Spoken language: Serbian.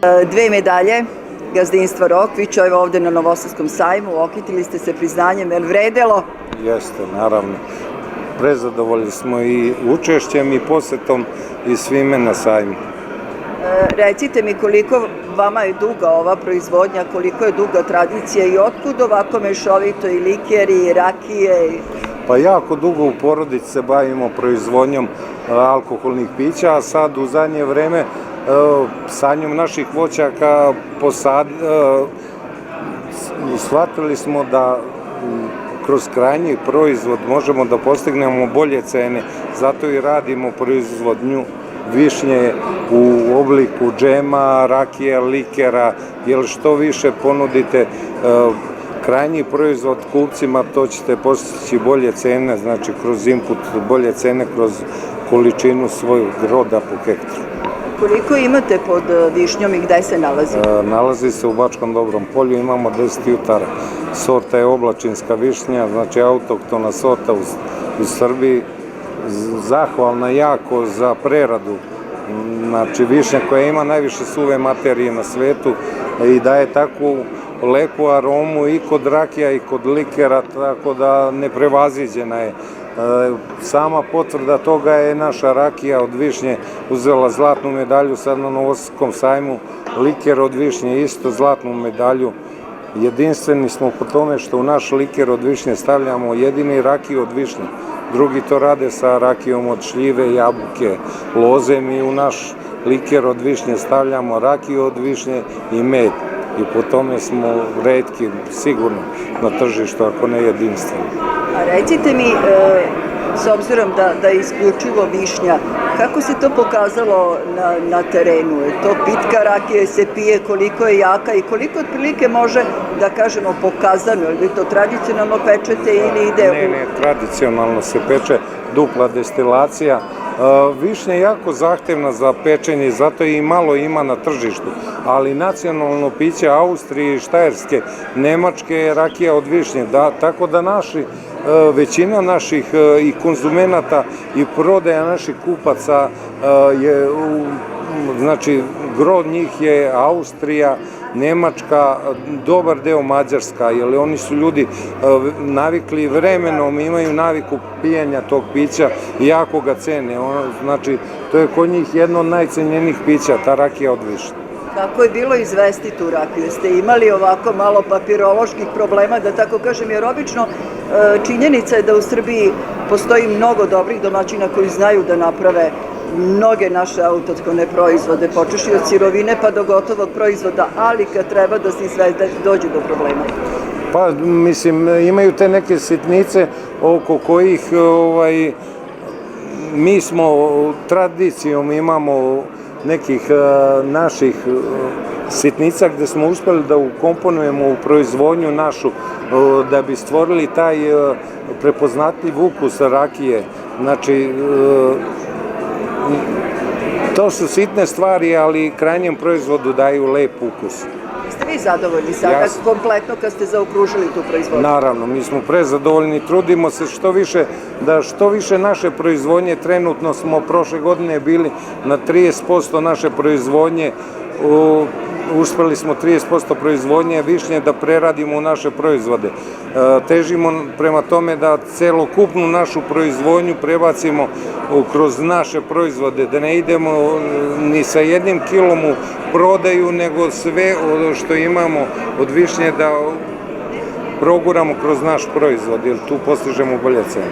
Dve medalje gazdinstva Rokvić, evo ovde na Novosadskom sajmu, okitili ste se priznanjem, je li vredelo? Jeste, naravno. Prezadovoljni smo i učešćem i posetom i svime na sajmu. Recite mi koliko vama je duga ova proizvodnja, koliko je duga tradicija i otkud ovako mešovito i likeri i rakije? Pa jako dugo u porodici se bavimo proizvodnjom alkoholnih pića, a sad u zadnje vreme sadnjom naših voćaka shvatili smo da kroz krajnji proizvod možemo da postignemo bolje cene, zato i radimo proizvodnju višnje u obliku džema, rakije, likera, jer što više ponudite krajnji proizvod kupcima, to ćete postići bolje cene, znači kroz input bolje cene, kroz količinu svojeg roda po hektaru. Koliko imate pod višnjom i gde se nalazi? Nalazi se u Bačkom Dobrom polju, imamo 10 jutara. Sorta je oblačinska višnja, znači autoktona sorta u Srbiji, zahvalna jako za preradu. Znači višnja koja ima najviše suve materije na svetu i daje takvu lepu aromu i kod rakija i kod likera, tako da neprevaziđena je. Sama potvrda toga je naša rakija od višnje uzela zlatnu medalju sad na Novosadskom sajmu, liker od višnje isto zlatnu medalju. Jedinstveni smo po tome što u naš liker od višnje stavljamo jedini rakiju od višnje. Drugi to rade sa rakijom od šljive, jabuke, loze. Mi u naš liker od višnje stavljamo rakiju od višnje i med. I po tome smo retki, sigurno, na tržištu, ako ne jedinstveni. A recite mi, s obzirom da je isključivo višnja, kako se to pokazalo na terenu? Je to pitka rakije, se pije, koliko je jaka i koliko otprilike može, da kažemo, pokazano? Ili vi to tradicionalno pečete ili ide u... Ne, tradicionalno se peče, dupla destilacija. Višnja je jako zahtevna za pečenje, zato i malo ima na tržištu, ali nacionalno piće Austrije, Štajerske, Nemačke je rakija od višnje, tako da većina naših i konzumenata i prodaja naših kupaca je, znači gro njih je Austrija, Nemačka, dobar deo Mađarska, jer oni su ljudi navikli vremenom, imaju naviku pijenja tog pića i jako ga cene. Znači, to je kod njih jedno od najcenjenijih pića, ta rakija od višnje. Kako je bilo izvesti tu rakiju? Ste imali ovako malo papiroloških problema, da tako kažem, jer obično činjenica je da u Srbiji postoji mnogo dobrih domaćina koji znaju da naprave mnoge naše autohtone proizvode, počeši od sirovine pa do gotovog proizvoda, ali kad treba da se izvede, dođe do problema. Pa, mislim, imaju te neke sitnice oko kojih mi smo tradicijom imamo nekih naših sitnica gde smo uspeli da ukomponujemo u proizvodnju našu, da bi stvorili taj prepoznatljiv ukus rakije. Znači, to su sitne stvari, ali krajnjem proizvodu daju lep ukus. Jeste vi zadovoljni sada kompletno kad ste zaokružili tu proizvodnju? Naravno, mi smo prezadovoljni, trudimo se što više naše proizvodnje, trenutno smo prošle godine bili na 30% naše proizvodnje, uspeli smo 30% proizvodnje višnje da preradimo u naše proizvode. Težimo prema tome da celokupnu našu proizvodnju prebacimo kroz naše proizvode, da ne idemo ni sa jednim kilom u prodaju, nego sve što imamo od višnje da proguramo kroz naš proizvod, jer tu postižemo bolje cene.